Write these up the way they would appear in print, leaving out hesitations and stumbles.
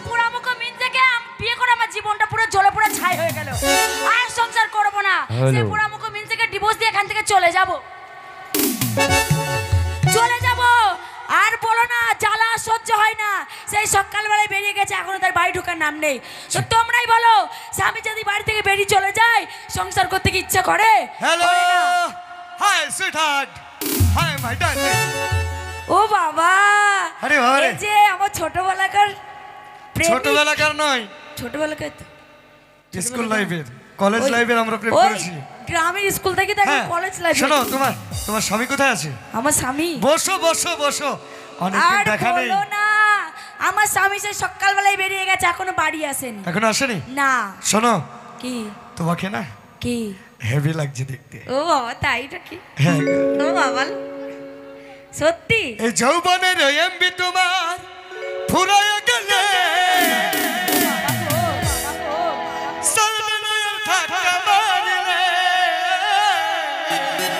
পোড়ামুখো মিনজেকে বিয়ে করে আমার জীবনটা পুরো জ্বলে পুরো ছাই হয়ে গেল। আর সংসার করব না। সেই পোড়ামুখো মিনজেকে ডিভোর্স দিয়ে এখান থেকে চলে যাব। আর বলো না, জ্বালা সহ্য হয় না। সেই সকালবেলায় বেরিয়ে গেছে, এখনো তার বাড়ি ঢোকার নাম নেই। তো তোমরাই বলো, স্বামী যদি বাড়ি থেকে বেরিয়ে চলে যায়, সংসার করতে কি ইচ্ছা করে? Hello, hi sweetheart, hi my darling. ও বাবা, আরে বাবা রে, এই যে আমার ছোটবেলাকার প্রেম। ছোটবেলাকার নয়, ছোটবেলাকার স্কুল লাইফের, কলেজ লাইফের আমরা প্রেম করেছি। গ্রামের স্কুল থেকে তো কলেজ লাইফ। শোনো, তোমার স্বামী কোথায় আছে? আমার স্বামী? বসো বসো বসো, অনেকদিন দেখা নেই। বলো না, আমার স্বামী সেই সকালবেলায় বেরিয়ে গেছে, এখনো বাড়ি আসেনি। এখনো আসেনি? না। শোনো, কি তোমাকে না কি হেভি লাগছে দেখতে। ও বাবা, তাইটা কি? হ্যাঁ ও বাবা, সত্যি? এই যৌবনের এমবি তোমার ফুরায় গেলে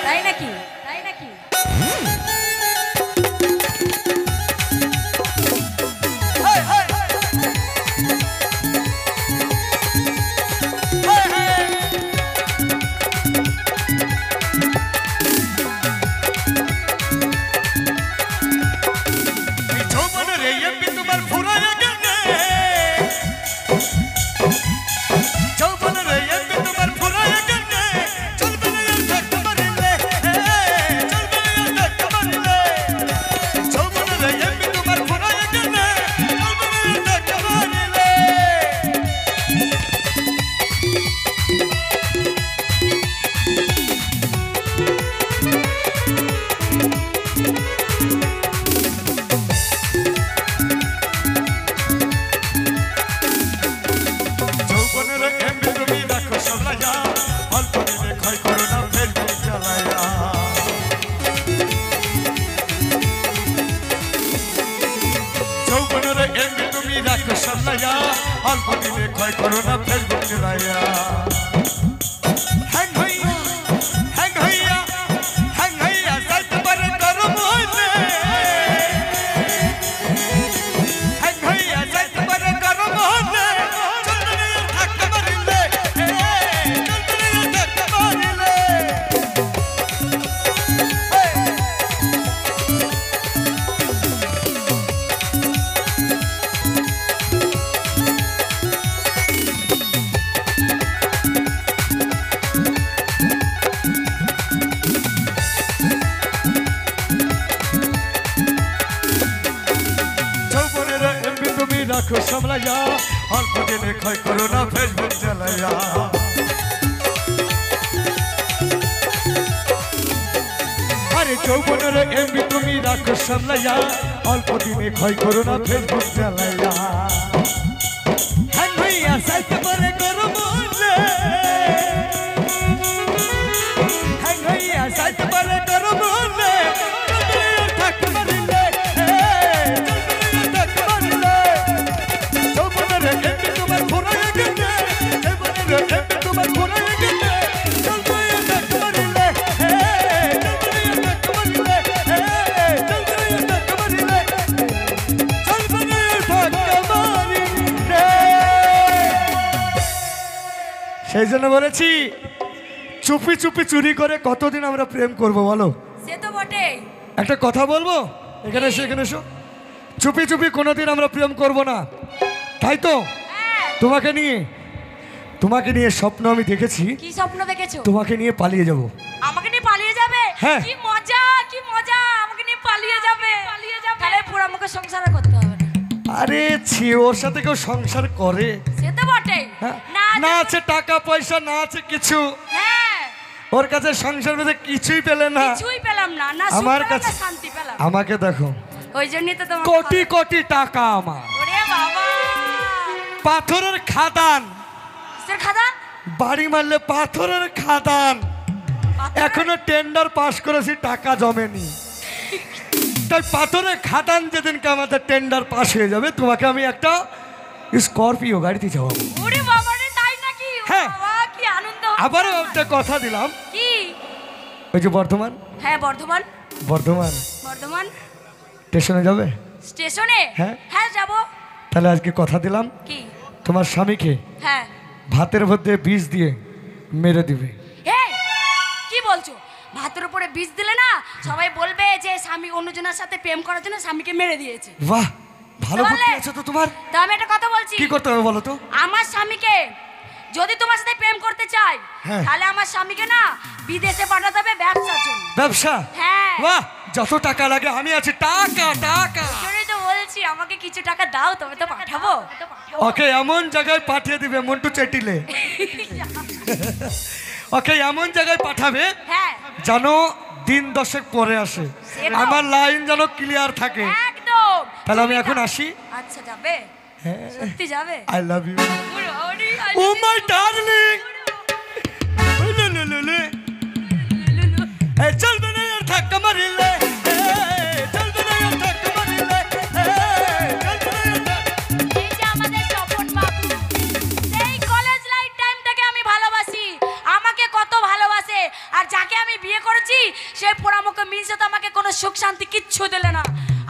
তাই নাকি? তাই নাকি? অল্প দিনে ক্ষয় করো না ফেসবুক চালাইয়া। হ্যাং হইয়া হ্যাং হইয়া হ্যাং হইয়া যাইতে পারে গরম হইলে, হ্যাং হইয়া যাইতে পারে গরম হইলে, চলবে থাকতে পারিলে, চলবে থাকতে পারিলে। রাখো সামলাইয়া, অল্প দিনে ক্ষয় করো না ফেসবুক চালাইয়া। আরে যৌবনের এমবি তুমি রাখো সামলাইয়া, অল্প দিনে ক্ষয় করো না ফেসবুক চালাইয়া। হ্যাং হইয়া যাইতে পারে গরম হইলে, হ্যাং হইয়া যাইতে পারে গরম হইলে, থাকতে পারিলে, সেই জন্য বলেছি চুপি চুপি চুরি করে কতদিন আমরা প্রেম করব বলো? সে তো বটে। একটা কথা বলবো, এখানে এসো, এখানে এসো। চুপি চুপি কোনোদিন আমরা প্রেম করব না, তাই তো? তোমাকে নিয়ে স্বপ্ন আমি দেখেছি। কি স্বপ্ন দেখেছো? তোমাকে নিয়ে পালিয়ে যাব। আমাকে নিয়ে পালিয়ে যাবে? হ্যাঁ। কি মজা, কি মজা, আমাকে নিয়ে পালিয়ে যাবে। তাহলে পুরো আমাকে সংসার করতে হবে না। আরে ছি, ওর সাথে কেউ সংসার করে? সে তো বটে। না আছে টাকা পয়সা, না আছে কিছু। হ্যাঁ, ওর কাছে সংসার মধ্যে কিছুই পেলে না। কিছুই পেলাম না, না আমার সুখ কাছে পেলাম, না শান্তি পেলাম। আমাকে দেখো, ওই জন্যই তো তোমার কোটি কোটি টাকা আমার। ওরে বাবা, পাথরের খাদান, কিসের খাদান? বাড়ি মারলে পাথরের খাদান। এখনো টেন্ডার পাস করেছি, টাকা জমেনি। তাই পাথরের খাদান যেদিনকে আমাদের টেন্ডার পাস হয়ে যাবে, তোমাকে আমি একটা স্করপিও গাড়িতে যাবো। ওরে বাবা রে, তাই নাকি? হ্যাঁ। বাবা, কি আনন্দ। আবারও একটা কথা দিলাম। কি? ওই যে বর্ধমান। হ্যাঁ, বর্ধমান। বর্ধমান বর্ধমান স্টেশনে যাবে? স্টেশনে? হ্যাঁ। হ্যাঁ যাব। তাহলে আজকে কথা দিলাম কি? তোমার স্বামীকে হ্যাঁ। ভাতের মধ্যে বিষ দিয়ে মেরে দিবে। এই কি বলছো? ভাতের উপরে বিষ দিলে না সবাই বলবে যে স্বামী অন্যজনের সাথে প্রেম করার জন্য স্বামীকে মেরে দিয়েছে। বাহ, ভালো তাহলে- বুদ্ধি আছে তো তোমার। তো আমি একটা কথা বলছি, কি করতে হবে বলো তো? আমার স্বামীকে যদি তোমার সাথে প্রেম করতে চাই, হ্যাঁ। তাহলে আমার স্বামীকে না বিদেশে পাঠাতে হবে ব্যবসার জন্য। ব্যবসা? হ্যাঁ। বাহ, যত টাকা লাগে আমি আছি। টাকা টাকা। জন্যই তো বলছি আমাকে কিছু টাকা দাও, তবে তো পাঠাবো। ওকে এমন জায়গায় পাঠিয়ে দিবে মন্টু চেটিলে। ওকে এমন জায়গায় পাঠাবে হ্যাঁ জানো দিন 10 পরে আসে, সেটা- আমার লাইন যেন ক্লিয়ার থাকে। একদম। তাহলে আমি এখন আসি। আচ্ছা যাবে? সত্যি যাবে? আই লাভ ইউ ওরে, ওরে, I ও love you. My darling. চলবে না আর ধাক্কা মারিলে, চলবে না আর ধাক্কা মারিলে, চলবে না আর ধাক্কা- এই যে আমাদের স্বপন বাবু, সেই কলেজ লাইফ টাইম থেকে আমি ভালোবাসি, আমাকে কত ভালোবাসে, আর যাকে আমি বিয়ে করেছি সেই পোড়ামুখে মিলছে তো আমাকে কোনো সুখ শান্তি কিচ্ছু দিলে না।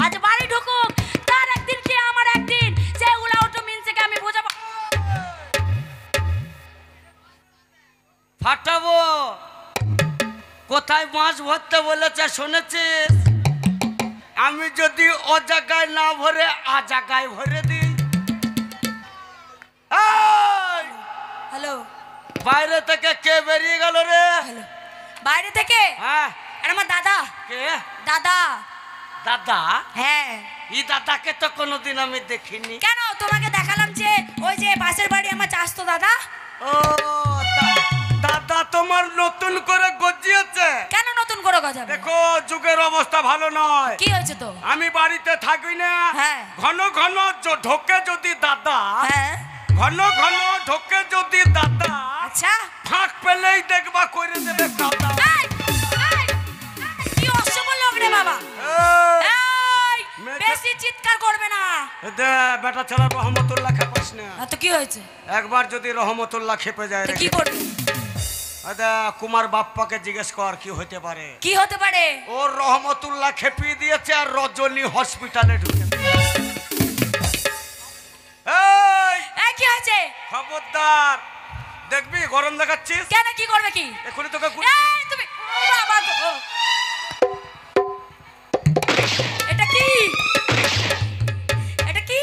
আজ বাড়ি ঢুকুক, তার একদিন কি আমার একদিন, সে উলাউটু মিনসেকে আমি বোঝাবো। ফাটাবো। কোথায় মাছ ভরতে বলেছে শুনেছিস? আমি যদি ও জায়গায় না ভরে আ জায়গায় ভরে দিই। এই, হ্যালো বাইরে থেকে কে বেরিয়ে গেল রে? হ্যালো, বাইরে থেকে? হ্যাঁ, আর আমার দাদা। কে? দাদা? দাদা? হ্যাঁ। এই দাদাকে তো কোনোদিন আমি দেখিনি। কেন? তোমাকে দেখালাম যে ওই যে পাশের বাড়ি আমার চাচতো দাদা। ও দাদা তোমার নতুন করে গজিয়েছে। কেন নতুন করে গজাবে? দেখো যুগের অবস্থা ভালো নয়। কি হয়েছে তো? আমি বাড়িতে থাকি না, হ্যাঁ। ঘন ঘন ঢোকে যদি দাদা, হ্যাঁ। ঘন ঘন ঢোকে যদি দাদা, আচ্ছা। ফাঁক পেলেই দেখবা করে দেবে দাদা। এই, এই, কি অসভ্য লোক রে বাবা। এই, বেশি চিৎকার করবে না। দে বেটা ছেলে রহমতুল্লাহ খেপাস না। তো কি হয়েছে? একবার যদি রহমতুল্লাহ খেপে যায় তো রে, কি করবে? কুমার বাপ্পাকে জিজ্ঞেস কর কি হতে পারে। কি হতে পারে? ওর রহমতুল্লাহ খেপিয়ে দিয়েছে আর রজনী হসপিটালে ঢুকে। এই এই কি হয়েছে? খবরদার, দেখবি গরম দেখাচ্ছিস। কেন কি করবে কি? এখনই তোকে এই তুমি ও বাবা গো। এটা কি? এটা কি?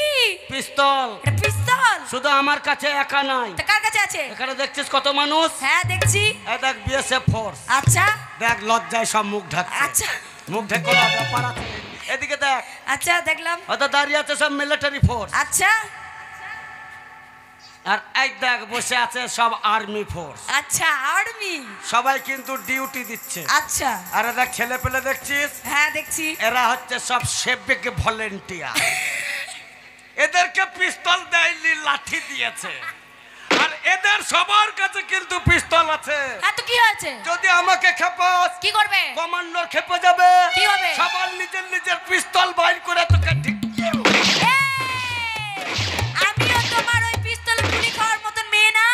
পিস্তল। এটা পিস্তল? শুধু আমার কাছে একা নাই, তা কার কাছে আছে? এখানে দেখছিস কত মানুষ। হ্যাঁ দেখছি। এই দেখ বিএসএফ ফোর্স, আচ্ছা দেখ লজ্জায় সব মুখ ঢাকছে। আচ্ছা মুখ ঢেকে না, ব্যাপার আছে। এদিকে দেখ, আচ্ছা দেখলাম। অত দাঁড়িয়ে আছে সব মিলিটারি ফোর্স। আচ্ছা আর এই দেখ বসে আছে সব আর্মি ফোর্স। আচ্ছা আর্মি। সবাই কিন্তু ডিউটি দিচ্ছে। আচ্ছা আরে দেখ ছেলে পেলে দেখছিস, হ্যাঁ দেখছি। এরা হচ্ছে সব সেবিক ভলেন্টিয়ার। এদেরকে পিস্তল দেয়নি, লাঠি দিয়েছে। আর এদের সবার কাছে কিন্তু পিস্তল আছে। হ্যাঁ তো কি হয়েছে? যদি আমাকে খেপাস, কি করবে? কমান্ডার খেপে যাবে। কি হবে? সবার নিজের নিজের পিস্তল বাইর করে তোকে ঠিক। এই, আমিও তোমার ওই পিস্তল গুলি খাওয়ার মতন মেয়ে না।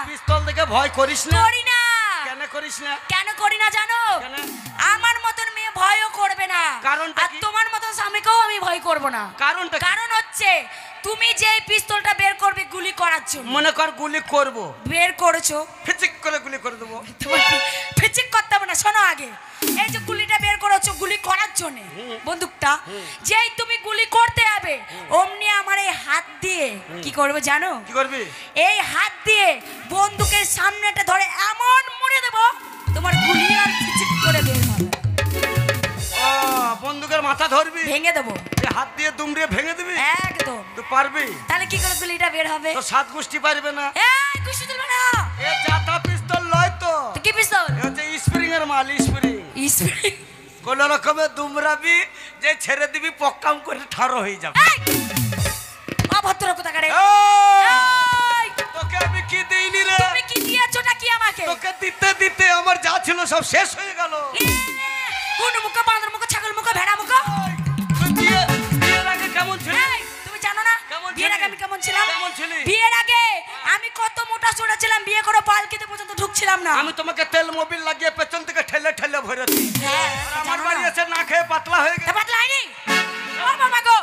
পিস্তল দেখে ভয় করিস না। করি না। কেন করিস না? কেন করি না জানো? কেন? আমার মতন মেয়ে ভয়ও করবে না। কারণটা আর কি? তোমার মতন স্বামীকেও আমি ভয় করব না। কারণটা কি? কারণ হচ্ছে তুমি যে এই পিস্তলটা বের করবে গুলি করার জন্য, মনে কর গুলি করব, বের করেছো, ফিচিক করে গুলি করে দেবো। তোমার ফিচিক করতে হবে না, শোনো আগে। এই যে গুলিটা বের করেছো গুলি করার জন্য, বন্দুকটা যেই তুমি গুলি করতে যাবে অমনি আমার এই হাত দিয়ে কি করবে জানো? কি করবি? এই হাত দিয়ে বন্দুকের সামনেটা ধরে এমন মুড়ে দেব তোমার গুলি আর ফিচিক করে বের হবে। ও বন্দুকের মাথা ধরবি, ভেঙে দেবো এই হাত দিয়ে দুমড়িয়ে ভেঙে দিবি। একদম। তুই পারবি? তাহলে কি করে গুলিটা বের হবে? তো সাত গোষ্ঠী পারবে না। এই খুশি তুলবে না। এ জাতা পিস্তল লয় তো, তো কি পিস্তল? এ হচ্ছে স্প্রিং এর মাল। Spring spring. কোন রকমে দুমরাবি, যে ছেড়ে দিবি পক্কাম করে ঠাড়ো হয়ে যাবে। এই অভদ্র কোথাকারে। এই, এই তোকে আমি কি দেইনি রে? তুমি কি দিয়েছোটা কি আমাকে? তোকে দিতে দিতে আমার যা ছিল সব শেষ হয়ে গেল। কোন মুখ, বাঁদর মুখ, ছাগল মুখ, ভেড়া মুখ। তুই বিয়ের আগে কেমন ছিলি? এই তুমি জানো না কেমন বিয়ের আগে ছিলি? আমি কেমন ছিলাম? কেমন ছিলি? বিয়ের আগে আমি কত মোটা সোটা ছিলাম, বিয়ে করে পালকিতে পর্যন্ত ঢুকছিলাম না। আমি তোমাকে তেল মোবিল লাগিয়ে পেছন থেকে ঠেলে ঠেলে ভরে দিই। হ্যাঁ আর আমার জানো বাড়ি না? এসে না খেয়ে পাতলা হয়ে তা গেছে। পাতলা হয়নি? ও বাবা গো,